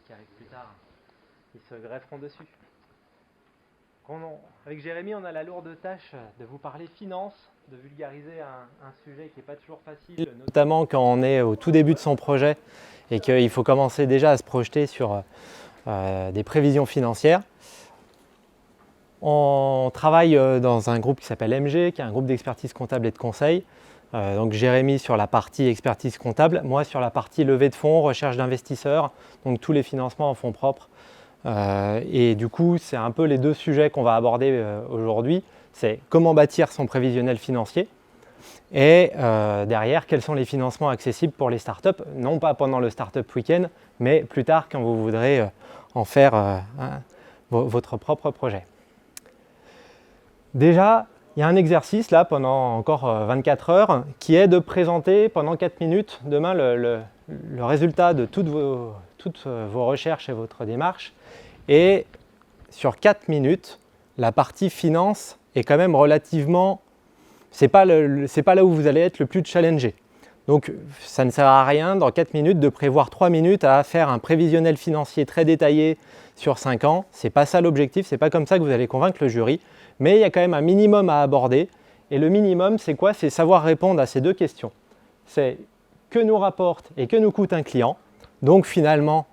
qui arrivent plus tard, ils se grefferont dessus. Avec Jérémy, on a la lourde tâche de vous parler finance, de vulgariser un sujet qui n'est pas toujours facile, notamment quand on est au tout début de son projet et qu'il faut commencer déjà à se projeter sur des prévisions financières. On travaille dans un groupe qui s'appelle MG, qui est un groupe d'expertise comptable et de conseil. Donc Jérémy sur la partie expertise comptable, moi sur la partie levée de fonds, recherche d'investisseurs, donc tous les financements en fonds propres. Et du coup, c'est un peu les deux sujets qu'on va aborder aujourd'hui. C'est comment bâtir son prévisionnel financier et derrière, quels sont les financements accessibles pour les startups, non pas pendant le Startup Weekend, mais plus tard quand vous voudrez en faire votre propre projet. Déjà, il y a un exercice là pendant encore 24 heures qui est de présenter pendant 4 minutes demain le résultat de toutes vos recherches et votre démarche. Et sur 4 minutes, la partie finance est quand même relativement... c'est pas là où vous allez être le plus challengé. Donc ça ne sert à rien dans 4 minutes de prévoir 3 minutes à faire un prévisionnel financier très détaillé sur 5 ans. Ce n'est pas ça l'objectif, ce n'est pas comme ça que vous allez convaincre le jury. Mais il y a quand même un minimum à aborder. Et le minimum, c'est quoi? C'est savoir répondre à ces deux questions. C'est que nous rapporte et que nous coûte un client. Donc finalement,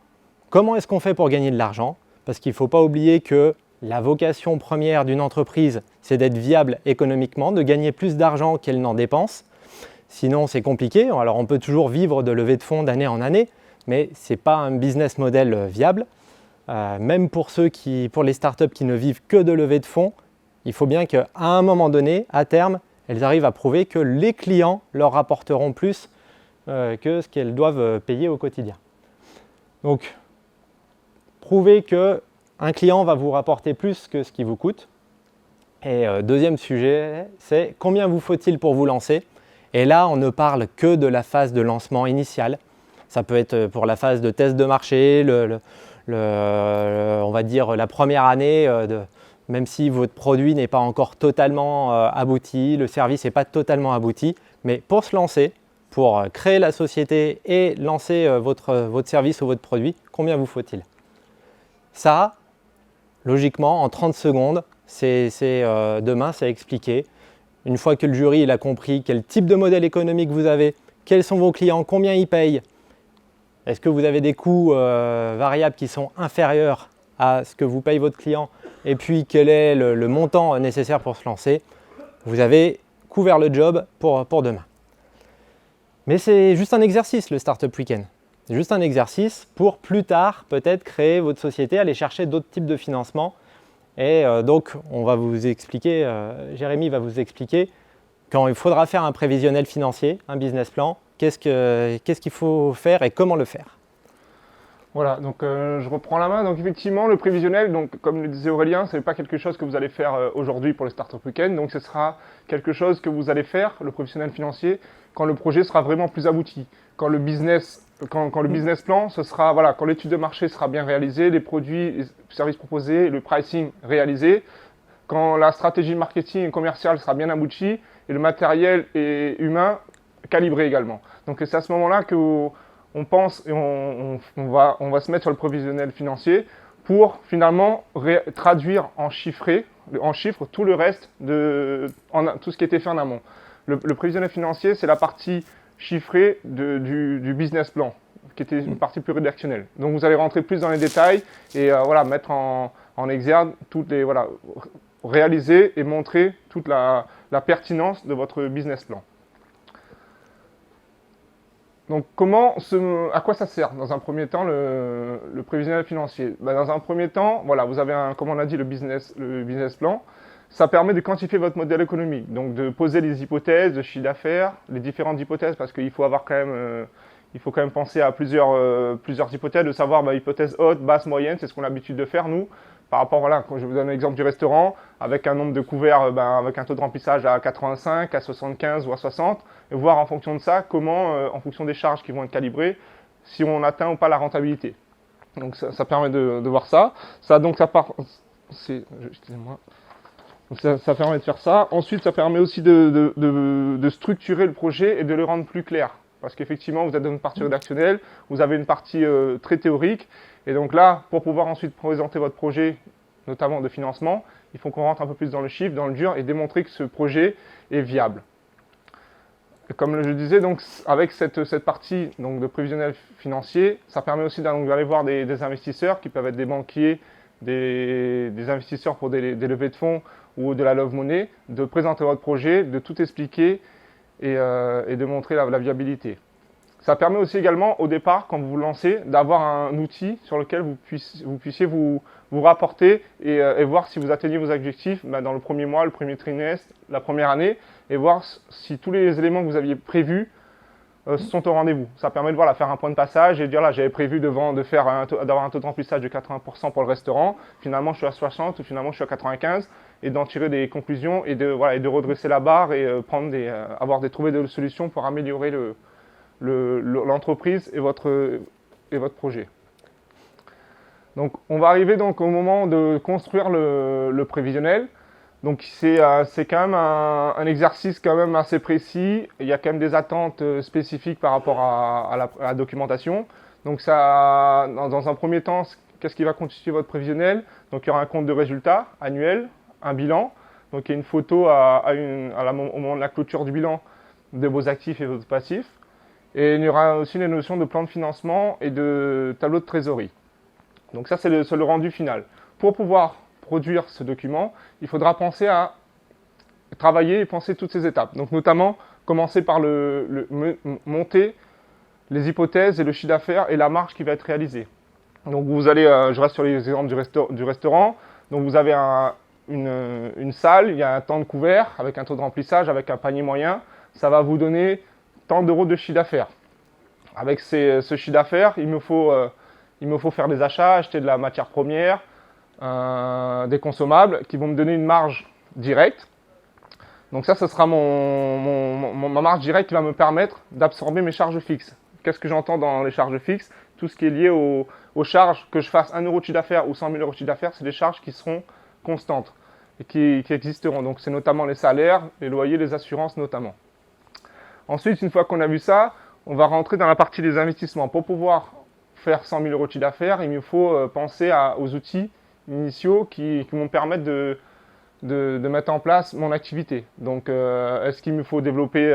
comment est-ce qu'on fait pour gagner de l'argent? Parce qu'il ne faut pas oublier que la vocation première d'une entreprise, c'est d'être viable économiquement, de gagner plus d'argent qu'elle n'en dépense. Sinon, c'est compliqué. Alors, on peut toujours vivre de levée de fonds d'année en année, mais ce n'est pas un business model viable. Même pour les startups qui ne vivent que de levée de fonds, il faut bien qu'à un moment donné, à terme, elles arrivent à prouver que les clients leur rapporteront plus que ce qu'elles doivent payer au quotidien. Donc, prouver qu'un client va vous rapporter plus que ce qui vous coûte. Et deuxième sujet, c'est combien vous faut-il pour vous lancer? Et là, on ne parle que de la phase de lancement initiale. Ça peut être pour la phase de test de marché, on va dire la première année, même si votre produit n'est pas encore totalement abouti, le service n'est pas totalement abouti. Mais pour se lancer, pour créer la société et lancer votre service ou votre produit, combien vous faut-il? Ça, logiquement, en 30 secondes, demain, c'est expliqué. Une fois que le jury il a compris quel type de modèle économique vous avez, quels sont vos clients, combien ils payent, est-ce que vous avez des coûts variables qui sont inférieurs à ce que vous paye votre client, et puis quel est le montant nécessaire pour se lancer, vous avez couvert le job pour demain. Mais c'est juste un exercice, le Startup Weekend. C'est juste un exercice pour plus tard peut-être créer votre société, aller chercher d'autres types de financement. Et donc on va vous expliquer, Jérémy va vous expliquer quand il faudra faire un prévisionnel financier, un business plan, qu'est-ce qu'il faut faire et comment le faire. Voilà, donc je reprends la main. Donc effectivement, le prévisionnel, donc, comme le disait Aurélien, ce n'est pas quelque chose que vous allez faire aujourd'hui pour le Startup Weekend. Donc ce sera quelque chose que vous allez faire, le prévisionnel financier, quand le projet sera vraiment plus abouti. Quand le business plan, ce sera, voilà, quand l'étude de marché sera bien réalisée, les produits, les services proposés, le pricing réalisé, quand la stratégie marketing et commerciale sera bien aboutie et le matériel et humain calibré également. Donc c'est à ce moment-là que on pense et on va se mettre sur le prévisionnel financier pour finalement traduire en chiffres tout le reste tout ce qui a été fait en amont. Le prévisionnel financier, c'est la partie chiffrée du business plan, qui était une partie plus rédactionnelle. Donc vous allez rentrer plus dans les détails et mettre en exergue réaliser et montrer toute la pertinence de votre business plan. Donc à quoi ça sert dans un premier temps le prévisionnel financier? Dans un premier temps, voilà, vous avez comme on a dit le business plan. Ça permet de quantifier votre modèle économique, donc de poser les hypothèses de chiffre d'affaires, les différentes hypothèses, parce qu'il faut avoir quand même penser à plusieurs hypothèses, de savoir hypothèse haute, basse, moyenne, c'est ce qu'on a l'habitude de faire nous. Par rapport, voilà, quand je vous donne l'exemple du restaurant, avec un nombre de couverts, avec un taux de remplissage à 85, à 75 ou à 60, et voir en fonction de ça, en fonction des charges qui vont être calibrées, si on atteint ou pas la rentabilité. Donc ça permet de voir ça. Excusez-moi. Donc ça permet de faire ça. Ensuite, ça permet aussi de structurer le projet et de le rendre plus clair. parce qu'effectivement, vous êtes dans une partie rédactionnelle, vous avez une partie très théorique, et donc là, pour pouvoir ensuite présenter votre projet, notamment de financement, il faut qu'on rentre un peu plus dans le chiffre, dans le dur, et démontrer que ce projet est viable. Et comme je disais, donc, avec cette partie donc, de prévisionnel financier, ça permet aussi d'aller voir des investisseurs qui peuvent être des banquiers, des investisseurs pour des levées de fonds ou de la love money, de présenter votre projet, de tout expliquer et de montrer la viabilité. Ça permet aussi également au départ, quand vous vous lancez, d'avoir un outil sur lequel vous puissiez vous rapporter et voir si vous atteignez vos objectifs dans le premier mois, le premier trimestre, la première année, et voir si tous les éléments que vous aviez prévus sont au rendez-vous. Ça permet de faire un point de passage et de dire là, j'avais prévu d'avoir un taux de remplissage de 80% pour le restaurant, finalement je suis à 60 ou finalement je suis à 95, et d'en tirer des conclusions et de redresser la barre et trouver des solutions pour améliorer l'entreprise et votre projet. Donc on va arriver donc au moment de construire le prévisionnel. Donc c'est quand même un exercice quand même assez précis. Il y a quand même des attentes spécifiques par rapport à la documentation. Donc ça, dans un premier temps, qu'est-ce qui va constituer votre prévisionnel? Donc il y aura un compte de résultats annuel, un bilan. Donc il y a une photo au moment de la clôture du bilan de vos actifs et vos passifs. Et il y aura aussi les notions de plan de financement et de tableau de trésorerie. Donc ça, c'est le rendu final. Pour pouvoir produire ce document, il faudra penser à travailler et penser toutes ces étapes. Donc notamment, commencer par monter les hypothèses et le chiffre d'affaires et la marge qui va être réalisée. Donc vous allez, je reste sur les exemples du restaurant. Donc vous avez une salle, il y a un temps de couvert avec un taux de remplissage, avec un panier moyen. Ça va vous donner tant d'euros de chiffre d'affaires. Avec ce chiffre d'affaires, il me faut faire des achats, acheter de la matière première, des consommables qui vont me donner une marge directe. Donc ça, ce sera ma marge directe qui va me permettre d'absorber mes charges fixes. Qu'est-ce que j'entends dans les charges fixes? Tout ce qui est lié aux charges, que je fasse 1 euro de chiffre d'affaires ou 100 000 euros de chiffre d'affaires, c'est des charges qui seront constantes et qui existeront. Donc c'est notamment les salaires, les loyers, les assurances notamment. Ensuite, une fois qu'on a vu ça, on va rentrer dans la partie des investissements. Pour pouvoir faire 100 000 euros de chiffre d'affaires, il me faut penser aux outils initiaux qui vont permettre de mettre en place mon activité. Donc, est-ce qu'il me faut développer,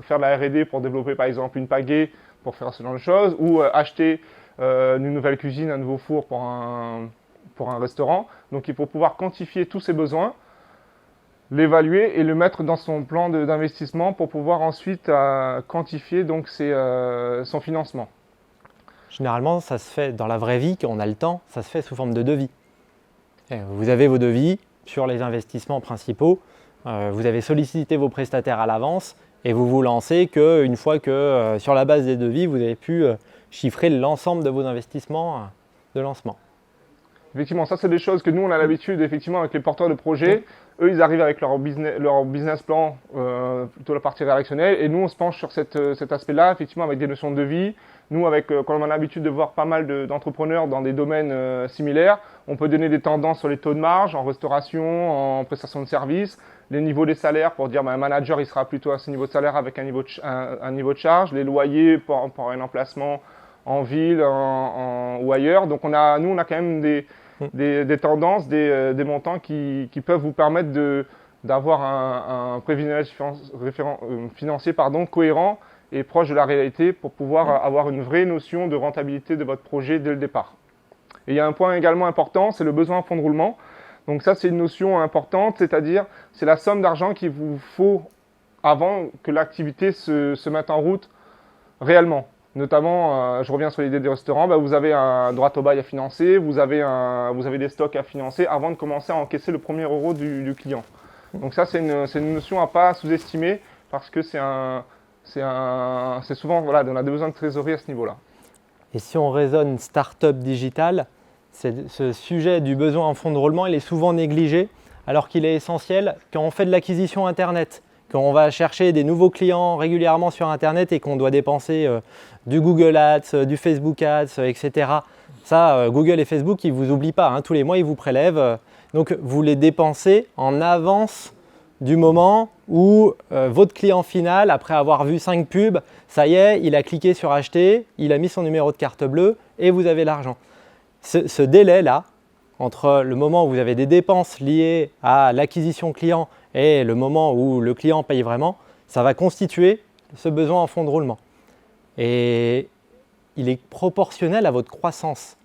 faire de la R&D pour développer par exemple une pagaie pour faire ce genre de choses, ou acheter une nouvelle cuisine, un nouveau four pour un restaurant. Donc, il faut pouvoir quantifier tous ces besoins, l'évaluer et le mettre dans son plan d'investissement pour pouvoir ensuite quantifier donc son financement. Généralement, ça se fait dans la vraie vie, quand on a le temps, ça se fait sous forme de devis. Vous avez vos devis sur les investissements principaux, vous avez sollicité vos prestataires à l'avance et vous vous lancez qu'une fois que sur la base des devis, vous avez pu chiffrer l'ensemble de vos investissements de lancement. Effectivement, ça c'est des choses que nous on a l'habitude effectivement avec les porteurs de projets. Eux ils arrivent avec leur business plan, plutôt la partie rédactionnelle, et nous on se penche sur cet aspect-là, effectivement avec des notions de devis. Nous, quand on a l'habitude de voir pas mal d'entrepreneurs dans des domaines similaires, on peut donner des tendances sur les taux de marge en restauration, en prestation de services, les niveaux des salaires pour dire un manager il sera plutôt à ce niveau de salaire avec un niveau de charge, les loyers pour un emplacement en ville ou ailleurs. Donc nous on a quand même des tendances, des montants qui peuvent vous permettre d'avoir un prévisionnel financier cohérent et proche de la réalité pour pouvoir avoir une vraie notion de rentabilité de votre projet dès le départ. Et il y a un point également important, c'est le besoin en fonds de roulement. Donc ça, c'est une notion importante, c'est-à-dire c'est la somme d'argent qu'il vous faut avant que l'activité se mette en route réellement. Notamment, je reviens sur l'idée des restaurants, vous avez un droit au bail à financer, vous avez des stocks à financer avant de commencer à encaisser le premier euro du client. Donc ça, c'est une notion à ne pas sous-estimer parce que c'est souvent, on a des besoins de trésorerie à ce niveau-là. Et si on raisonne start-up digital, ce sujet du besoin en fonds de roulement, il est souvent négligé, alors qu'il est essentiel quand on fait de l'acquisition Internet, quand on va chercher des nouveaux clients régulièrement sur Internet et qu'on doit dépenser du Google Ads, du Facebook Ads, etc. Ça, Google et Facebook, ils ne vous oublient pas, tous les mois, ils vous prélèvent. Donc, vous les dépensez en avance du moment où votre client final, après avoir vu 5 pubs, ça y est, il a cliqué sur acheter, il a mis son numéro de carte bleue et vous avez l'argent. Ce délai-là, entre le moment où vous avez des dépenses liées à l'acquisition client et le moment où le client paye vraiment, ça va constituer ce besoin en fonds de roulement. Et il est proportionnel à votre croissance.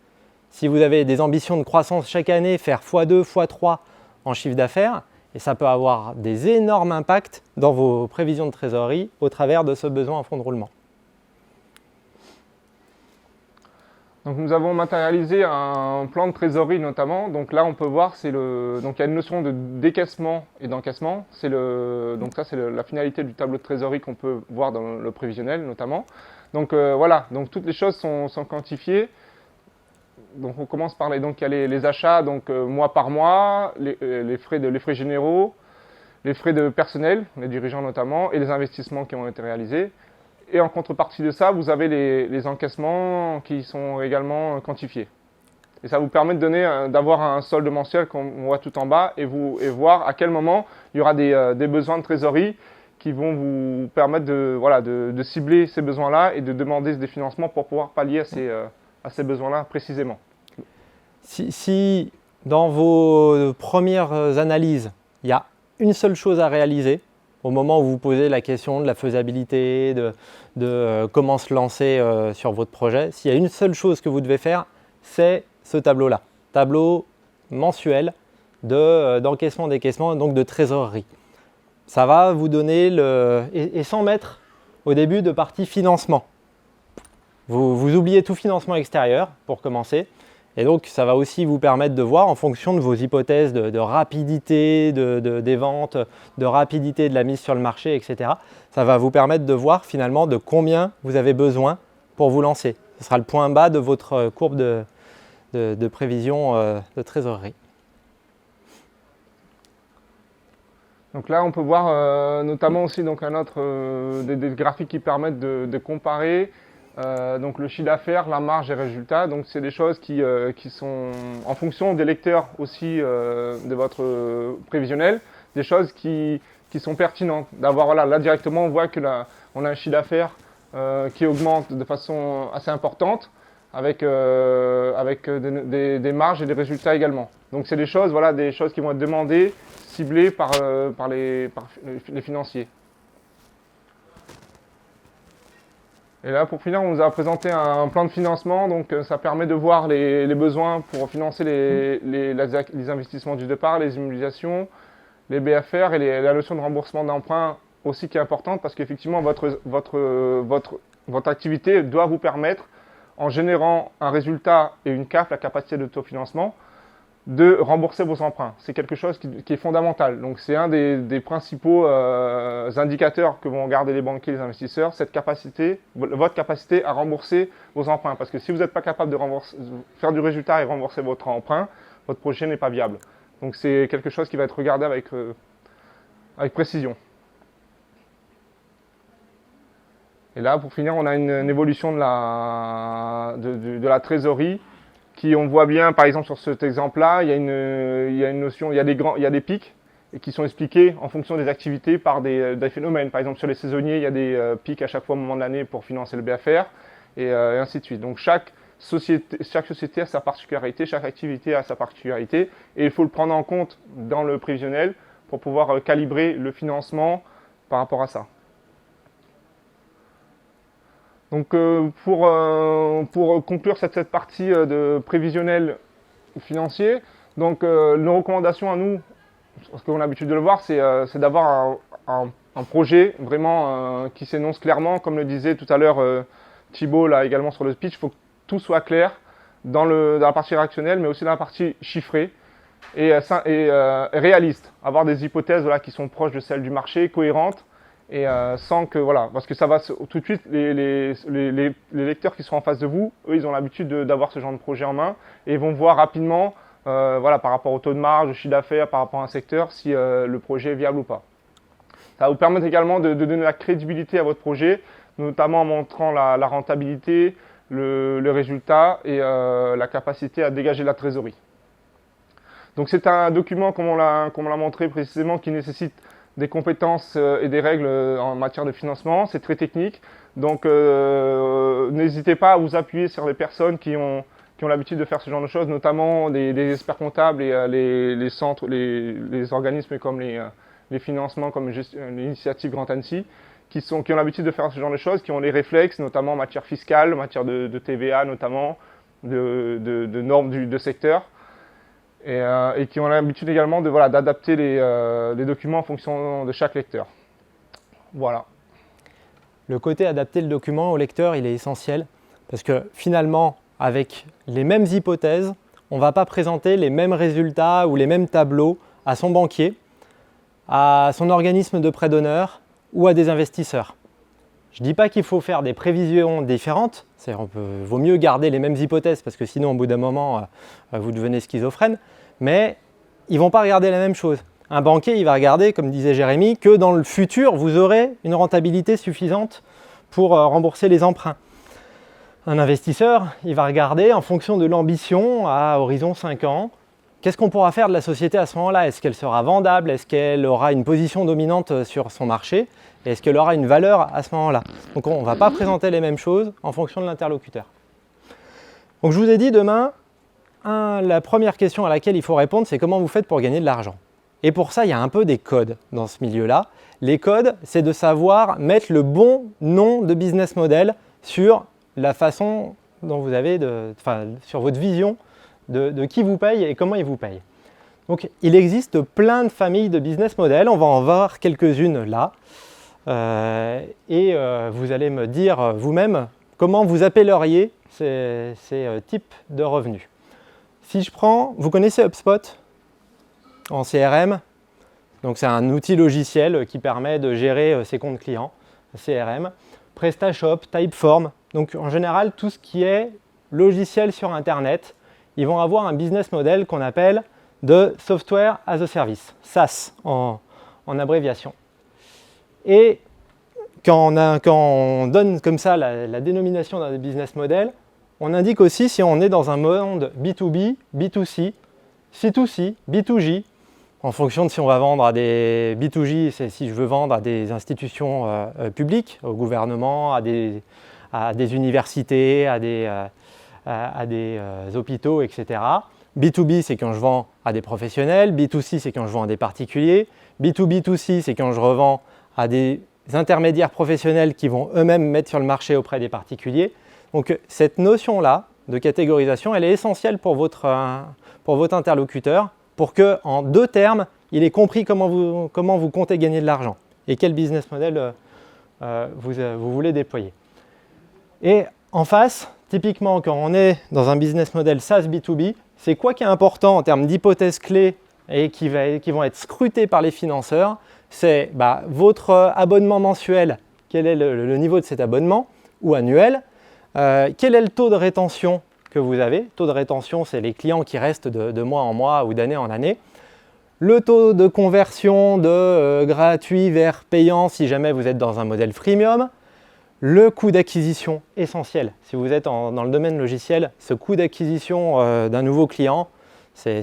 Si vous avez des ambitions de croissance chaque année, faire x2, x3 en chiffre d'affaires, et ça peut avoir des énormes impacts dans vos prévisions de trésorerie au travers de ce besoin en fonds de roulement. Donc nous avons matérialisé un plan de trésorerie notamment. Donc là on peut voir, donc il y a une notion de décaissement et d'encaissement. Donc ça c'est la finalité du tableau de trésorerie qu'on peut voir dans le prévisionnel notamment. Donc voilà, donc toutes les choses sont quantifiées. Donc on commence par donc il y a les achats donc mois par mois, les frais généraux, les frais de personnel, les dirigeants notamment, et les investissements qui ont été réalisés. Et en contrepartie de ça, vous avez les encaissements qui sont également quantifiés. Et ça vous permet d'avoir un solde mensuel qu'on voit tout en bas et voir à quel moment il y aura des besoins de trésorerie qui vont vous permettre de cibler ces besoins-là et de demander des financements pour pouvoir pallier à ces besoins-là précisément. Si dans vos premières analyses, il y a une seule chose à réaliser, au moment où vous posez la question de la faisabilité, de comment se lancer sur votre projet, s'il y a une seule chose que vous devez faire, c'est ce tableau-là. Tableau mensuel d'encaissement, décaissement, donc de trésorerie. Ça va vous donner et sans mettre au début de partie financement. Vous oubliez tout financement extérieur pour commencer. Et donc, ça va aussi vous permettre de voir en fonction de vos hypothèses de rapidité des ventes, de rapidité de la mise sur le marché, etc. Ça va vous permettre de voir finalement de combien vous avez besoin pour vous lancer. Ce sera le point bas de votre courbe de prévision de trésorerie. Donc là, on peut voir notamment aussi donc, des graphiques qui permettent de comparer donc le chiffre d'affaires, la marge et résultats. Donc c'est des choses qui sont en fonction des lecteurs aussi de votre prévisionnel, des choses qui sont pertinentes. D'avoir là directement on voit que on a un chiffre d'affaires qui augmente de façon assez importante avec des marges et des résultats également. Donc c'est des choses qui vont être demandées, ciblées par les financiers. Et là, pour finir, on nous a présenté un plan de financement. Donc, ça permet de voir les besoins pour financer les investissements du départ, les immobilisations, les BFR et la notion de remboursement d'emprunt aussi qui est importante parce qu'effectivement, votre activité doit vous permettre, en générant un résultat et une CAF, la capacité d'autofinancement, de rembourser vos emprunts. C'est quelque chose qui est fondamental. Donc c'est un des principaux indicateurs que vont regarder les banquiers et les investisseurs, votre capacité à rembourser vos emprunts. Parce que si vous n'êtes pas capable de faire du résultat et rembourser votre emprunt, votre projet n'est pas viable. Donc c'est quelque chose qui va être regardé avec précision. Et là, pour finir, on a une évolution de la trésorerie. On voit bien, par exemple, sur cet exemple-là, il y a une notion, il y a des pics et qui sont expliqués en fonction des activités par des phénomènes. Par exemple, sur les saisonniers, il y a des pics à chaque fois au moment de l'année pour financer le BFR et ainsi de suite. Donc, chaque société a sa particularité, chaque activité a sa particularité et il faut le prendre en compte dans le prévisionnel pour pouvoir calibrer le financement par rapport à ça. Donc pour conclure cette partie de prévisionnel financier, donc nos recommandations à nous, parce qu'on a l'habitude de le voir, c'est d'avoir un projet vraiment qui s'énonce clairement, comme le disait tout à l'heure Thibaut là également sur le speech, il faut que tout soit clair dans la partie réactionnelle, mais aussi dans la partie chiffrée et réaliste, avoir des hypothèses qui sont proches de celles du marché, cohérentes. Et sans que, parce que ça va tout de suite, les lecteurs qui sont en face de vous, eux, ils ont l'habitude d'avoir ce genre de projet en main et ils vont voir rapidement, par rapport au taux de marge, au chiffre d'affaires, par rapport à un secteur, si le projet est viable ou pas. Ça va vous permettre également de donner la crédibilité à votre projet, notamment en montrant la rentabilité, le résultat et la capacité à dégager de la trésorerie. Donc c'est un document, comme on l'a montré précisément, qui nécessite des compétences et des règles en matière de financement. C'est très technique. Donc, n'hésitez pas à vous appuyer sur les personnes qui ont l'habitude de faire ce genre de choses, notamment des experts comptables et les centres, les organismes comme les financements, comme l'initiative Grand Annecy, qui ont l'habitude de faire ce genre de choses, qui ont les réflexes, notamment en matière fiscale, en matière de TVA notamment, de normes de secteur, et qui ont l'habitude également d'adapter les documents en fonction de chaque lecteur. Voilà. Le côté adapter le document au lecteur, il est essentiel, parce que finalement, avec les mêmes hypothèses, on ne va pas présenter les mêmes résultats ou les mêmes tableaux à son banquier, à son organisme de prêt d'honneur ou à des investisseurs. Je ne dis pas qu'il faut faire des prévisions différentes, vaut mieux garder les mêmes hypothèses parce que sinon au bout d'un moment vous devenez schizophrène, mais ils ne vont pas regarder la même chose. Un banquier il va regarder, comme disait Jérémy, que dans le futur vous aurez une rentabilité suffisante pour rembourser les emprunts. Un investisseur, il va regarder en fonction de l'ambition à horizon 5 ans, qu'est-ce qu'on pourra faire de la société à ce moment-là? Est-ce qu'elle sera vendable? Est-ce qu'elle aura une position dominante sur son marché? Et est-ce qu'elle aura une valeur à ce moment-là? Donc on ne va pas présenter les mêmes choses en fonction de l'interlocuteur. Donc je vous ai dit demain, la première question à laquelle il faut répondre, c'est comment vous faites pour gagner de l'argent. Et pour ça, il y a un peu des codes dans ce milieu-là. Les codes, c'est de savoir mettre le bon nom de business model sur la façon dont vous avez, sur votre vision de qui vous paye et comment il vous paye. Donc il existe plein de familles de business models, on va en voir quelques-unes là. Vous allez me dire vous-même comment vous appelleriez ces types de revenus. Si je prends, vous connaissez HubSpot en CRM, donc c'est un outil logiciel qui permet de gérer ses comptes clients, CRM, PrestaShop, Typeform. Donc en général, tout ce qui est logiciel sur Internet, ils vont avoir un business model qu'on appelle de Software as a Service, SaaS en abréviation. Et quand on donne comme ça la dénomination d'un business model, on indique aussi si on est dans un monde B2B, B2C, C2C, B2J, en fonction de si on va vendre à des B2J, c'est si je veux vendre à des institutions publiques, au gouvernement, à des universités, à des hôpitaux, etc. B2B, c'est quand je vends à des professionnels. B2C, c'est quand je vends à des particuliers. B2B2C, c'est quand je revends à des intermédiaires professionnels qui vont eux-mêmes mettre sur le marché auprès des particuliers. Donc cette notion-là de catégorisation, elle est essentielle pour votre interlocuteur pour qu'en 2 termes, il ait compris comment vous comptez gagner de l'argent et quel business model vous voulez déployer. Et en face, typiquement, quand on est dans un business model SaaS B2B, c'est quoi qui est important en termes d'hypothèses clés et qui vont être scrutées par les financeurs? C'est votre abonnement mensuel, quel est le niveau de cet abonnement, ou annuel, quel est le taux de rétention que vous avez. Taux de rétention, c'est les clients qui restent de mois en mois ou d'année en année. Le taux de conversion de gratuit vers payant si jamais vous êtes dans un modèle freemium. Le coût d'acquisition essentiel. Si vous êtes dans le domaine logiciel, ce coût d'acquisition d'un nouveau client, c'est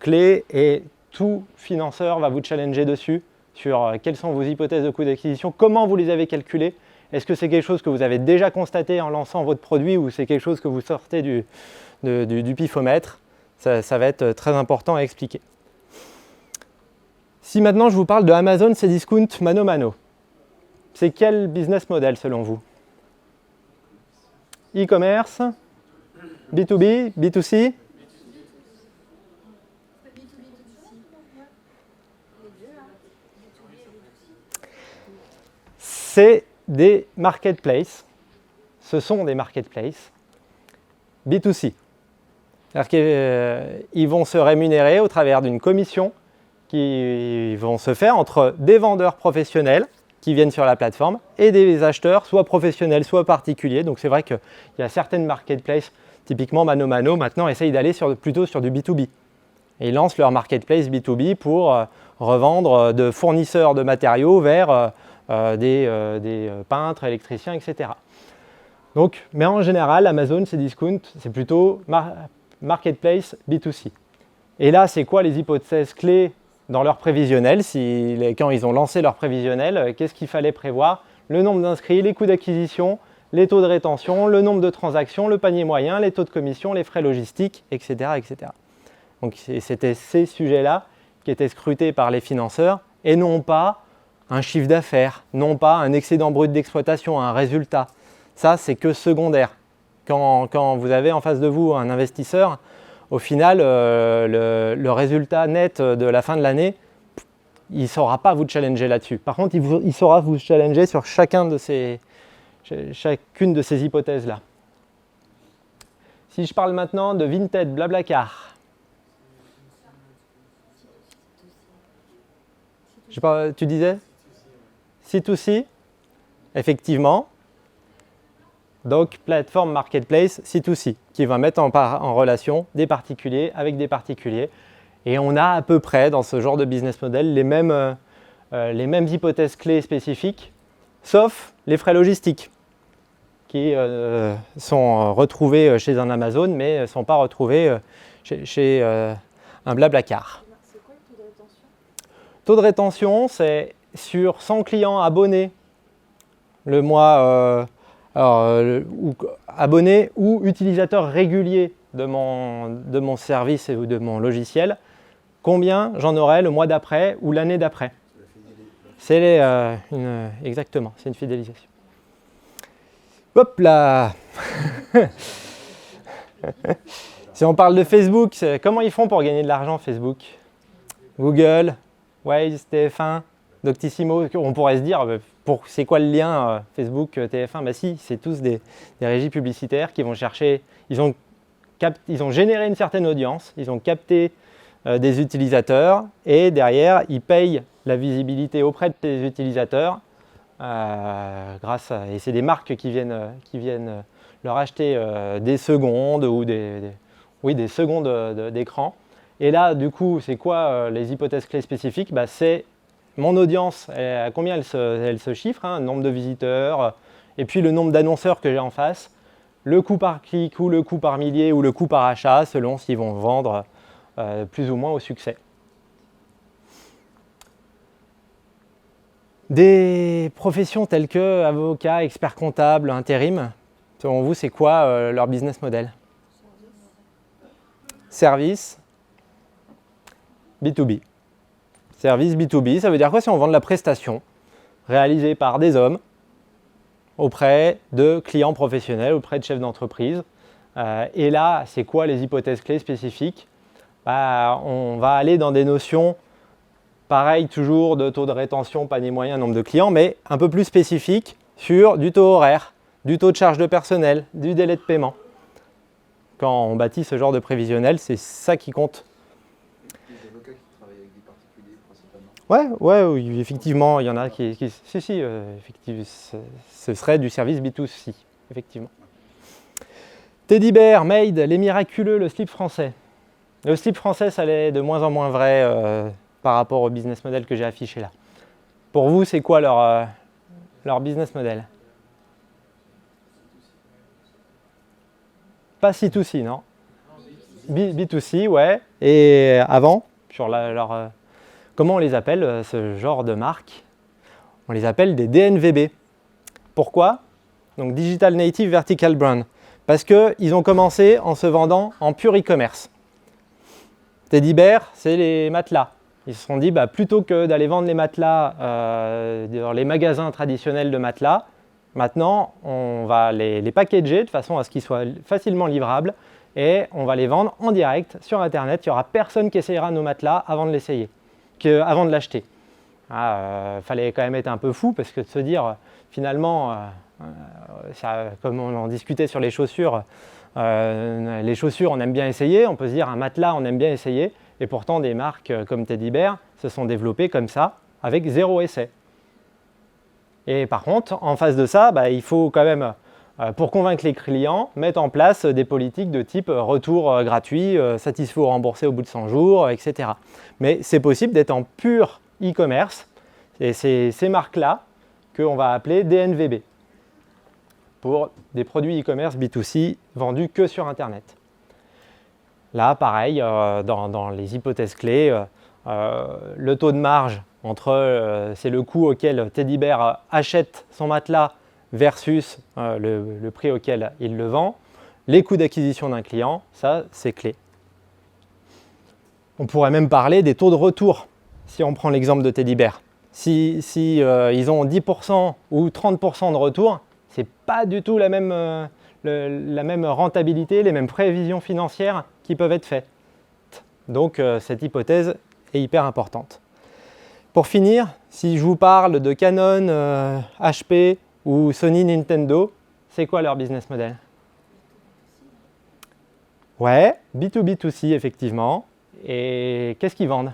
clé et tout financeur va vous challenger dessus sur quelles sont vos hypothèses de coût d'acquisition, comment vous les avez calculées. Est-ce que c'est quelque chose que vous avez déjà constaté en lançant votre produit ou c'est quelque chose que vous sortez du pifomètre? Ça va être très important à expliquer. Si maintenant je vous parle de Amazon Cdiscount Mano Mano, c'est quel business model selon vous? E-commerce, B2B, B2C? C'est des marketplaces. Ce sont des marketplaces B2C. C'est-à-dire qu'ils vont se rémunérer au travers d'une commission qui vont se faire entre des vendeurs professionnels qui viennent sur la plateforme et des acheteurs, soit professionnels, soit particuliers. Donc c'est vrai qu'il y a certaines marketplaces, typiquement Mano Mano, maintenant essayent d'aller plutôt sur du B2B. Et ils lancent leur marketplace B2B pour revendre de fournisseurs de matériaux vers des peintres, électriciens, etc. Donc, mais en général, Amazon, Cdiscount, c'est plutôt marketplace B2C. Et là, c'est quoi les hypothèses clés dans leur prévisionnel, quand ils ont lancé leur prévisionnel, qu'est-ce qu'il fallait prévoir? Le nombre d'inscrits, les coûts d'acquisition, les taux de rétention, le nombre de transactions, le panier moyen, les taux de commission, les frais logistiques, etc. etc. Donc c'était ces sujets-là qui étaient scrutés par les financeurs et non pas un chiffre d'affaires, non pas un excédent brut d'exploitation, un résultat. Ça, c'est que secondaire. Quand vous avez en face de vous un investisseur, au final, le résultat net de la fin de l'année, il ne saura pas vous challenger là-dessus. Par contre, il saura vous challenger sur chacune de ces hypothèses-là. Si je parle maintenant de Vinted, Blablacar. Tu disais C2C, effectivement. Donc, plateforme marketplace C2C, qui va mettre en relation des particuliers avec des particuliers. Et on a à peu près, dans ce genre de business model, les mêmes hypothèses clés spécifiques, sauf les frais logistiques, qui sont retrouvés chez un Amazon, mais ne sont pas retrouvés chez un Blablacar. C'est quoi le taux de rétention? Taux de rétention, c'est sur 100 clients abonnés le mois, abonnés ou utilisateurs réguliers de mon service ou de mon logiciel, combien j'en aurai le mois d'après ou l'année d'après. C'est exactement, c'est une fidélisation. Hop là. Si on parle de Facebook, comment ils font pour gagner de l'argent Facebook? Google, Waze, TF1, Doctissimo, on pourrait se dire, c'est quoi le lien Facebook, TF1? Bah si, c'est tous des régies publicitaires qui vont chercher, ils ont généré une certaine audience, ils ont capté des utilisateurs et derrière, ils payent la visibilité auprès de ces utilisateurs et c'est des marques qui viennent leur acheter des secondes ou des secondes d'écran. Et là, du coup, c'est quoi les hypothèses clés spécifiques? Bah, c'est mon audience, à combien elle se chiffre, le nombre de visiteurs, et puis le nombre d'annonceurs que j'ai en face, le coût par clic ou le coût par millier ou le coût par achat, selon s'ils vont vendre plus ou moins au succès. Des professions telles que avocat, expert comptable, intérim, selon vous, c'est quoi leur business model? Service B2B. Service B2B, ça veut dire quoi? Si on vend de la prestation réalisée par des hommes auprès de clients professionnels, auprès de chefs d'entreprise. Et là, c'est quoi les hypothèses clés spécifiques? On va aller dans des notions, pareil, toujours de taux de rétention, panier moyen, nombre de clients, mais un peu plus spécifiques sur du taux horaire, du taux de charge de personnel, du délai de paiement. Quand on bâtit ce genre de prévisionnel, c'est ça qui compte. Des avocats qui travaillent avec des particuliers principalement. Oui, effectivement, il y en a qui effectivement, ce serait du service B2C, effectivement. Teddy Bear, Made, les miraculeux, le slip français. Le slip français, ça l'est de moins en moins vrai par rapport au business model que j'ai affiché là. Pour vous, c'est quoi leur business model? Pas C2C, non? B2C, ouais. Et avant, sur comment on les appelle, ce genre de marque? On les appelle des DNVB. Pourquoi? Donc Digital Native Vertical Brand. Parce qu'ils ont commencé en se vendant en pur e-commerce. Teddy Bear, c'est les matelas. Ils se sont dit, plutôt que d'aller vendre les matelas dans les magasins traditionnels de matelas, maintenant, on va les packager de façon à ce qu'ils soient facilement livrables et on va les vendre en direct sur Internet. Il n'y aura personne qui essayera nos matelas avant de l'essayer, avant de l'acheter. Fallait quand même être un peu fou parce que de se dire, finalement, comme on en discutait sur les chaussures, on aime bien essayer. On peut se dire, un matelas, on aime bien essayer. Et pourtant, des marques comme Teddy Bear se sont développées comme ça, avec 0 essai. Et par contre, en face de ça, il faut quand même, pour convaincre les clients, mettre en place des politiques de type retour gratuit, satisfait ou remboursé au bout de 100 jours, etc. Mais c'est possible d'être en pur e-commerce, et c'est ces marques-là qu'on va appeler DNVB, pour des produits e-commerce B2C vendus que sur Internet. Là, pareil, dans les hypothèses clés, le taux de marge entre c'est le coût auquel Teddy Bear achète son matelas versus le prix auquel il le vend, les coûts d'acquisition d'un client, ça c'est clé. On pourrait même parler des taux de retour, si on prend l'exemple de Teddy Bear. Si ils ont 10% ou 30% de retour, ce n'est pas du tout la même rentabilité, les mêmes prévisions financières qui peuvent être faites. Donc cette hypothèse est hyper importante. Pour finir, si je vous parle de Canon, HP ou Sony, Nintendo, c'est quoi leur business model? Ouais, B2B2C effectivement. Et qu'est-ce qu'ils vendent?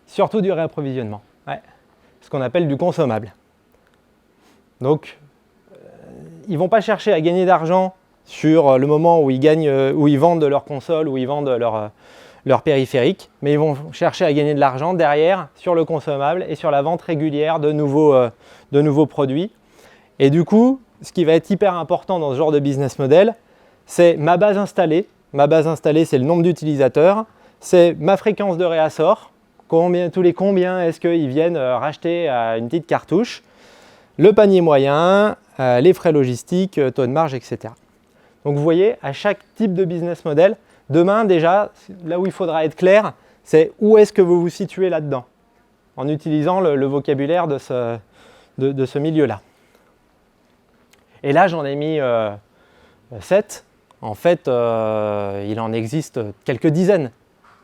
Surtout du réapprovisionnement. Ouais. Ce qu'on appelle du consommable. Donc, ils ne vont pas chercher à gagner d'argent sur le moment où ils vendent leur console, où ils vendent leur périphérique, mais ils vont chercher à gagner de l'argent derrière sur le consommable et sur la vente régulière de nouveaux produits. Et du coup, ce qui va être hyper important dans ce genre de business model, c'est ma base installée. Ma base installée, c'est le nombre d'utilisateurs. C'est ma fréquence de réassort. Tous les combien est-ce qu'ils viennent racheter une petite cartouche. Le panier moyen, les frais logistiques, taux de marge, etc. Donc vous voyez, à chaque type de business model, demain déjà, là où il faudra être clair, c'est où est-ce que vous vous situez là-dedans, en utilisant le vocabulaire de ce milieu-là. Et là, j'en ai mis 7. En fait, il en existe quelques dizaines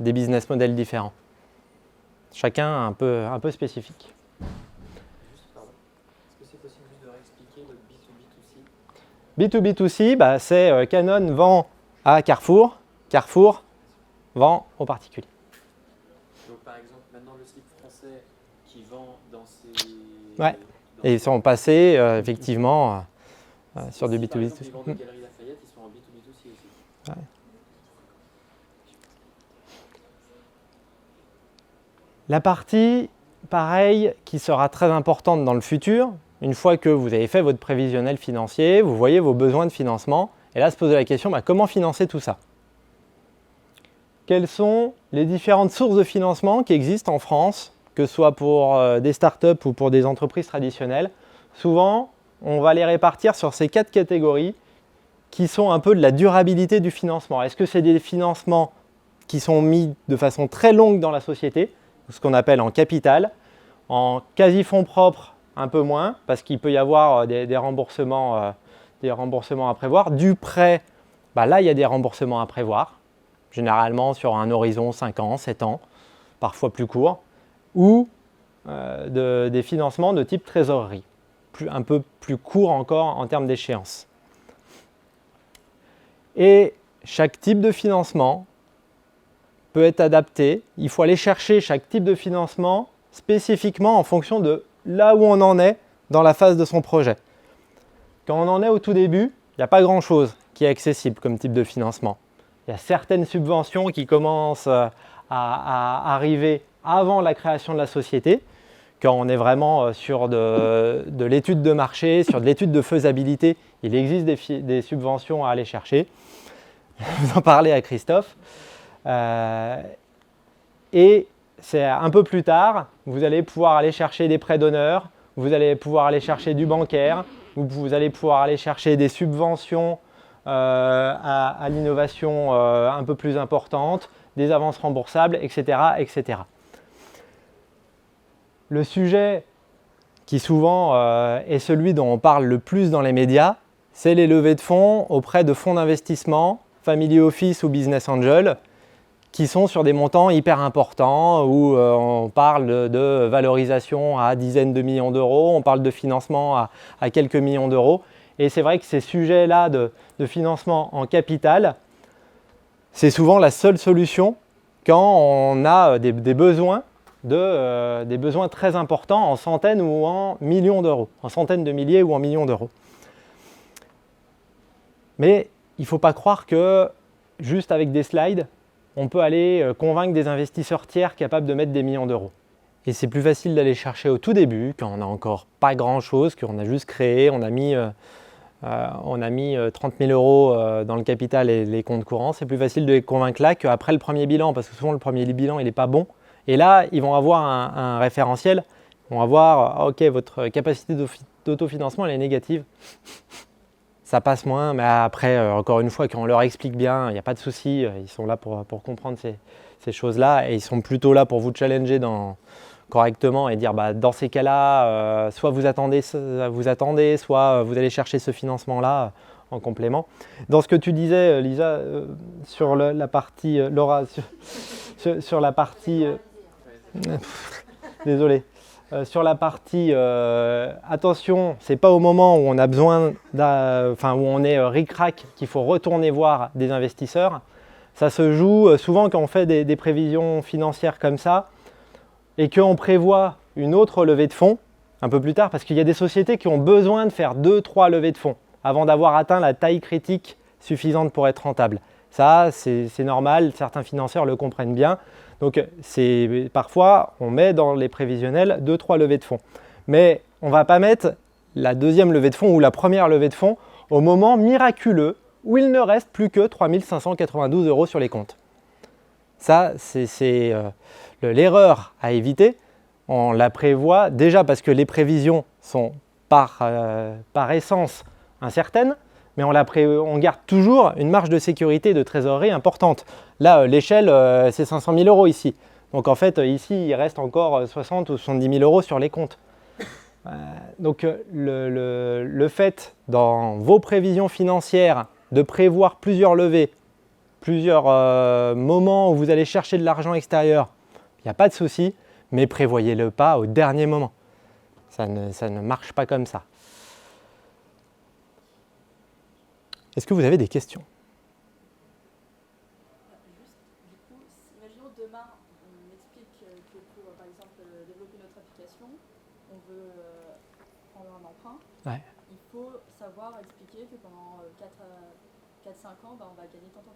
des business models différents. Chacun un peu spécifique. Est-ce que c'est possible juste de réexpliquer le B2B2C? B2B2C, c'est Canon vend à Carrefour, Carrefour vend aux particuliers. Donc par exemple, maintenant le slip français qui vend dans ces... Ouais, et ils sont passés effectivement sur du B2B2C. Par exemple, ils vendent des Galeries Lafayette, ils sont en B2B2C aussi. Ouais. La partie, pareil, qui sera très importante dans le futur, une fois que vous avez fait votre prévisionnel financier, vous voyez vos besoins de financement, et là se poser la question, comment financer tout ça? Quelles sont les différentes sources de financement qui existent en France, que ce soit pour des startups ou pour des entreprises traditionnelles? Souvent, on va les répartir sur ces 4 catégories qui sont un peu de la durabilité du financement. Est-ce que c'est des financements qui sont mis de façon très longue dans la société, ce qu'on appelle en capital, en quasi-fonds propres un peu moins, parce qu'il peut y avoir des remboursements à prévoir. Du prêt, là il y a des remboursements à prévoir, généralement sur un horizon 5 ans, 7 ans, parfois plus court, ou des financements de type trésorerie, un peu plus court encore en termes d'échéance. Et chaque type de financement peut être adapté. Il faut aller chercher chaque type de financement spécifiquement en fonction de là où on en est dans la phase de son projet. Quand on en est au tout début, il n'y a pas grand-chose qui est accessible comme type de financement. Il y a certaines subventions qui commencent à arriver avant la création de la société, quand on est vraiment sur de l'étude de marché, sur de l'étude de faisabilité. Il existe des subventions à aller chercher. Vous en parlez à Christophe. Et c'est un peu plus tard, vous allez pouvoir aller chercher des prêts d'honneur, vous allez pouvoir aller chercher du bancaire, vous allez pouvoir aller chercher des subventions à l'innovation un peu plus importante, des avances remboursables, etc., etc. Le sujet qui souvent est celui dont on parle le plus dans les médias, c'est les levées de fonds auprès de fonds d'investissement, family office ou business angel, qui sont sur des montants hyper importants où on parle de valorisation à dizaines de millions d'euros, on parle de financement à quelques millions d'euros. Et c'est vrai que ces sujets-là de financement en capital, c'est souvent la seule solution quand on a des besoins très importants en centaines ou en millions d'euros, en centaines de milliers ou en millions d'euros. Mais il ne faut pas croire que juste avec des slides, on peut aller convaincre des investisseurs tiers capables de mettre des millions d'euros. Et c'est plus facile d'aller chercher au tout début, quand on n'a encore pas grand-chose, qu'on a juste créé, on a mis on a mis 30 000 € dans le capital et les comptes courants. C'est plus facile de les convaincre là qu'après le premier bilan, parce que souvent le premier bilan il n'est pas bon. Et là, ils vont avoir un référentiel. Ils vont avoir, ok, votre capacité d'autofinancement elle est négative. Ça passe moins, mais après, encore une fois, quand on leur explique bien, il n'y a pas de souci. Ils sont là pour comprendre ces choses-là et ils sont plutôt là pour vous challenger correctement et dire dans ces cas-là, soit vous attendez, soit vous allez chercher ce financement-là en complément. Dans ce que tu disais, Lisa, sur la partie, Laura, sur la partie, désolé. Sur la partie attention, c'est pas au moment où on a besoin, où on est ric-rac qu'il faut retourner voir des investisseurs. Ça se joue souvent quand on fait des prévisions financières comme ça et qu'on prévoit une autre levée de fonds un peu plus tard, parce qu'il y a des sociétés qui ont besoin de faire 2-3 levées de fonds avant d'avoir atteint la taille critique suffisante pour être rentable. Ça, c'est normal, certains financeurs le comprennent bien. Donc parfois, on met dans les prévisionnels 2-3 levées de fonds. Mais on ne va pas mettre la deuxième levée de fonds ou la première levée de fonds au moment miraculeux où il ne reste plus que 3 592 € sur les comptes. Ça, c'est l'erreur à éviter. On la prévoit déjà parce que les prévisions sont par essence incertaines, mais on garde toujours une marge de sécurité de trésorerie importante. Là, l'échelle, c'est 500 000 € ici. Donc en fait, ici, il reste encore 60 ou 70 000 € sur les comptes. Donc le fait, dans vos prévisions financières, de prévoir plusieurs levées, plusieurs moments où vous allez chercher de l'argent extérieur, il n'y a pas de souci, mais prévoyez-le pas au dernier moment. Ça ne marche pas comme ça. Est-ce que vous avez des questions ? Juste, du coup, imaginons demain, on explique que pour, par exemple, développer notre application, on veut prendre un emprunt. Ouais. Il faut savoir expliquer que pendant 4-5 ans, on va gagner tant.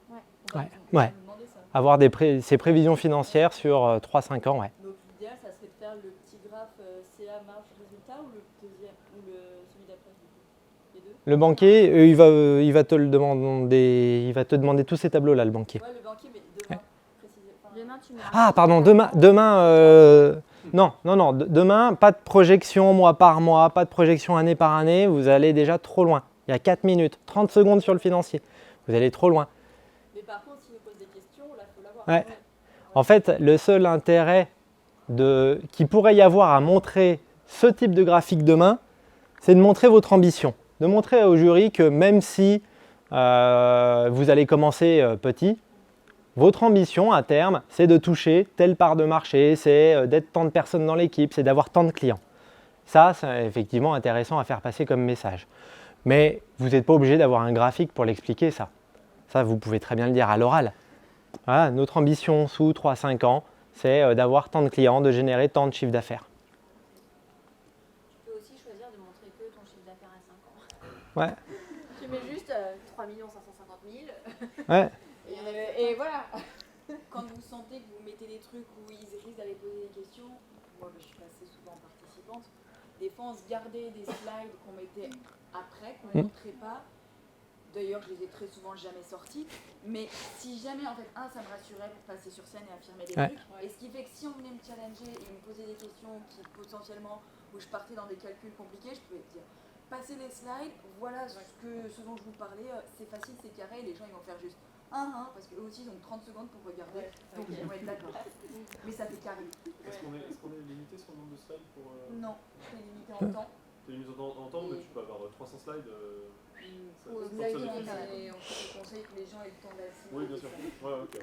Ouais. On va nous demander ça. Avoir ces prévisions financières sur 3-5 ans, ouais. Donc l'idéal, ça serait de faire le petit graphe CA marge résultat ou le deuxième ou celui d'après du coup. Les deux. Le banquier, il va te le demander, il va te demander tous ces tableaux-là, le banquier. Ouais, le banquier, mais demain, précisément. Demain, tu mets. Ah, pardon, non, demain, pas de projection mois par mois, pas de projection année par année, vous allez déjà trop loin. Il y a 4 minutes, 30 secondes sur le financier, vous allez trop loin. Mais par contre, s'il nous pose des questions, là, il faut l'avoir. Ouais. En fait, le seul intérêt qu'il pourrait y avoir à montrer ce type de graphique demain, c'est de montrer votre ambition. De montrer au jury que même si vous allez commencer petit, votre ambition à terme, c'est de toucher telle part de marché, c'est d'être tant de personnes dans l'équipe, c'est d'avoir tant de clients. Ça, c'est effectivement intéressant à faire passer comme message. Mais vous n'êtes pas obligé d'avoir un graphique pour l'expliquer, ça. Ça, vous pouvez très bien le dire à l'oral. Voilà, notre ambition sous 3-5 ans, c'est d'avoir tant de clients, de générer tant de chiffre d'affaires. Tu peux aussi choisir de montrer que ton chiffre d'affaires à 5 ans. Ouais. Tu mets juste 3 550 000. Ouais. Et voilà. Quand vous sentez que vous mettez des trucs où ils risquent d'aller poser des questions, moi je suis assez souvent participante, des fois on se gardait des slides qu'on mettait après, qu'on ne montrait pas. D'ailleurs, je les ai très souvent jamais sortis, mais si jamais, en fait, ça me rassurait pour passer sur scène et affirmer des trucs, et ce qui fait que si on venait me challenger et me poser des questions qui potentiellement, où je partais dans des calculs compliqués, je pouvais dire, passez les slides, voilà ce dont je vous parlais, c'est facile, c'est carré, les gens ils vont faire juste parce qu'eux aussi ils ont 30 secondes pour regarder, donc ils vont être d'accord. Mais ça fait carré. Est-ce qu'on est limité sur le nombre de slides pour... Non, je suis limité en temps. Tu es limité en temps, mais tu peux avoir 300 slides. Exactement, mais on te conseille que les gens aient le temps d'assister. Oui, bien sûr. Ouais, ok.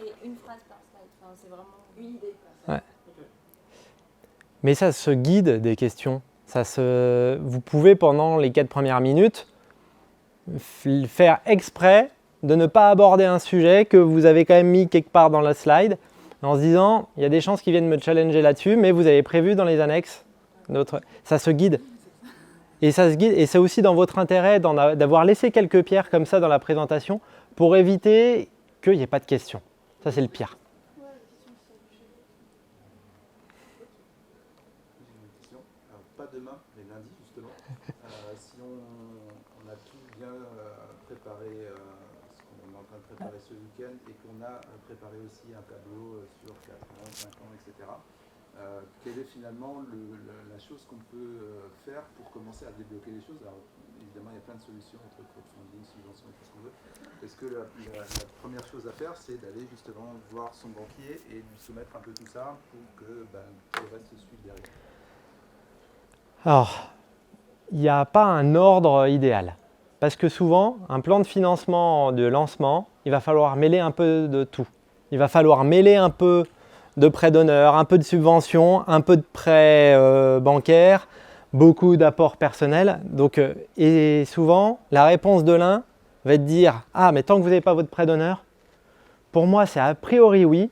Et une phrase par slide. Enfin, c'est vraiment Une idée. Ouais. Okay. Mais ça se guide des questions. Vous pouvez pendant les 4 premières minutes faire exprès de ne pas aborder un sujet que vous avez quand même mis quelque part dans la slide en se disant il y a des chances qu'ils viennent me challenger là-dessus, mais vous avez prévu dans les annexes. Ça se guide. Et ça se guide, et c'est aussi dans votre intérêt d'avoir laissé quelques pierres comme ça dans la présentation pour éviter qu'il n'y ait pas de questions. Ça, c'est le pire. J'ai une question. Alors, pas demain, mais lundi, justement. Si on préparé ce qu'on est en train de préparer ce week-end et qu'on a préparé aussi un tableau sur 4 ans, 5 ans, etc. Quelle est finalement la chose qu'on peut faire pour commencer à débloquer les choses? Alors, évidemment, il y a plein de solutions entre crowdfunding, subvention et tout ce qu'on veut. Est-ce que la première chose à faire, c'est d'aller justement voir son banquier et lui soumettre un peu tout ça pour que tout le reste se suive derrière? Alors, il n'y a pas un ordre idéal. Parce que souvent, un plan de financement de lancement, il va falloir mêler un peu de tout. Il va falloir mêler un peu de prêts d'honneur, un peu de subventions, un peu de prêts bancaires, beaucoup d'apports personnels. Donc, et souvent, la réponse de l'un va être dire « Ah, mais tant que vous n'avez pas votre prêt d'honneur, pour moi, c'est a priori oui,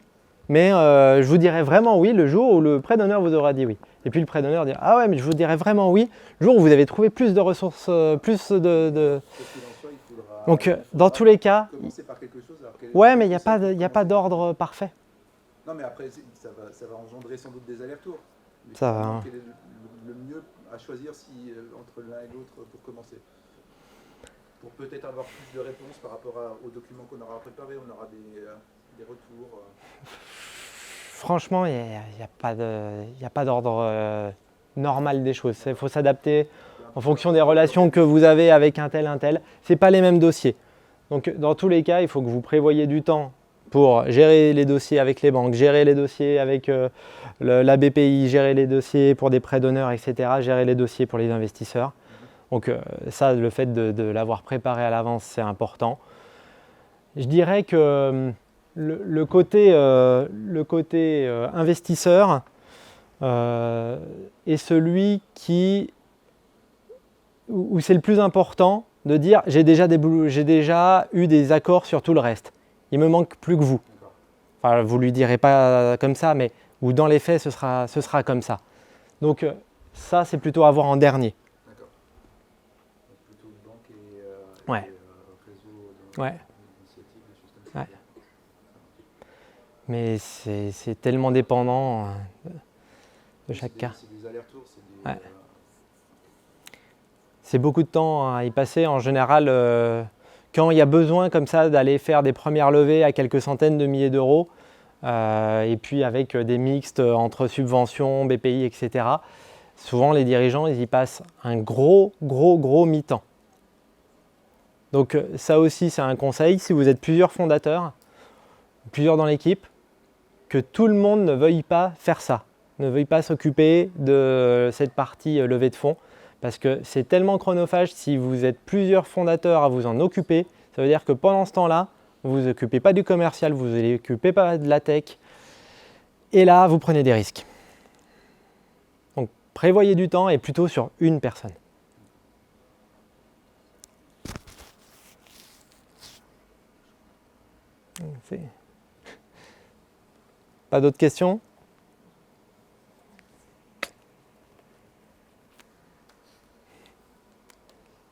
mais je vous dirai vraiment oui le jour où le prêt d'honneur vous aura dit oui. » Et puis le prêt d'honneur dit « Ah ouais, mais je vous dirai vraiment oui le jour où vous avez trouvé plus de ressources, plus de… » Donc, dans tous les cas… Commencer par quelque chose. Ouais, mais il n'y a pas d'ordre parfait. Non, mais après, ça va engendrer sans doute des allers-retours. Ça va. Quel est le mieux à choisir entre l'un et l'autre pour commencer? Pour peut-être avoir plus de réponses par rapport aux documents qu'on aura préparés, on aura des retours. Franchement, il n'y a pas d'ordre normal des choses. Il faut s'adapter en fonction des relations que vous avez avec un tel. Ce n'est pas les mêmes dossiers. Donc, dans tous les cas, il faut que vous prévoyiez du temps pour gérer les dossiers avec les banques, gérer les dossiers avec la BPI, gérer les dossiers pour des prêts d'honneur, etc., gérer les dossiers pour les investisseurs. Donc ça, le fait de l'avoir préparé à l'avance, c'est important. Je dirais que le côté investisseur est celui où c'est le plus important de dire j'ai déjà eu des accords sur tout le reste. Il me manque plus que vous. Enfin, vous ne lui direz pas comme ça, mais ou dans les faits, ce sera comme ça. Donc ça, c'est plutôt à voir en dernier. D'accord. Plutôt banque Ouais. réseau Ouais. d'initiatives, des choses comme ça. Ouais. Mais c'est tellement dépendant de chaque cas. C'est des allers-retours, c'est des… Ouais. C'est beaucoup de temps à y passer. En général, quand il y a besoin comme ça d'aller faire des premières levées à quelques centaines de milliers d'euros, et puis avec des mixtes entre subventions, BPI, etc., souvent les dirigeants, ils y passent un gros mi-temps. Donc ça aussi, c'est un conseil, si vous êtes plusieurs fondateurs, plusieurs dans l'équipe, que tout le monde ne veuille pas faire ça, ne veuille pas s'occuper de cette partie levée de fonds, parce que c'est tellement chronophage. Si vous êtes plusieurs fondateurs à vous en occuper, ça veut dire que pendant ce temps-là, vous ne vous occupez pas du commercial, vous ne vous occupez pas de la tech, et là, vous prenez des risques. Donc, prévoyez du temps et plutôt sur une personne. Pas d'autres questions ?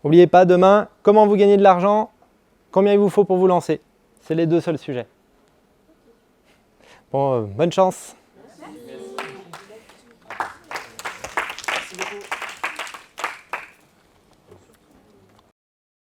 N'oubliez pas, demain, comment vous gagnez de l'argent, combien il vous faut pour vous lancer. C'est les deux seuls sujets. Bon, bonne chance.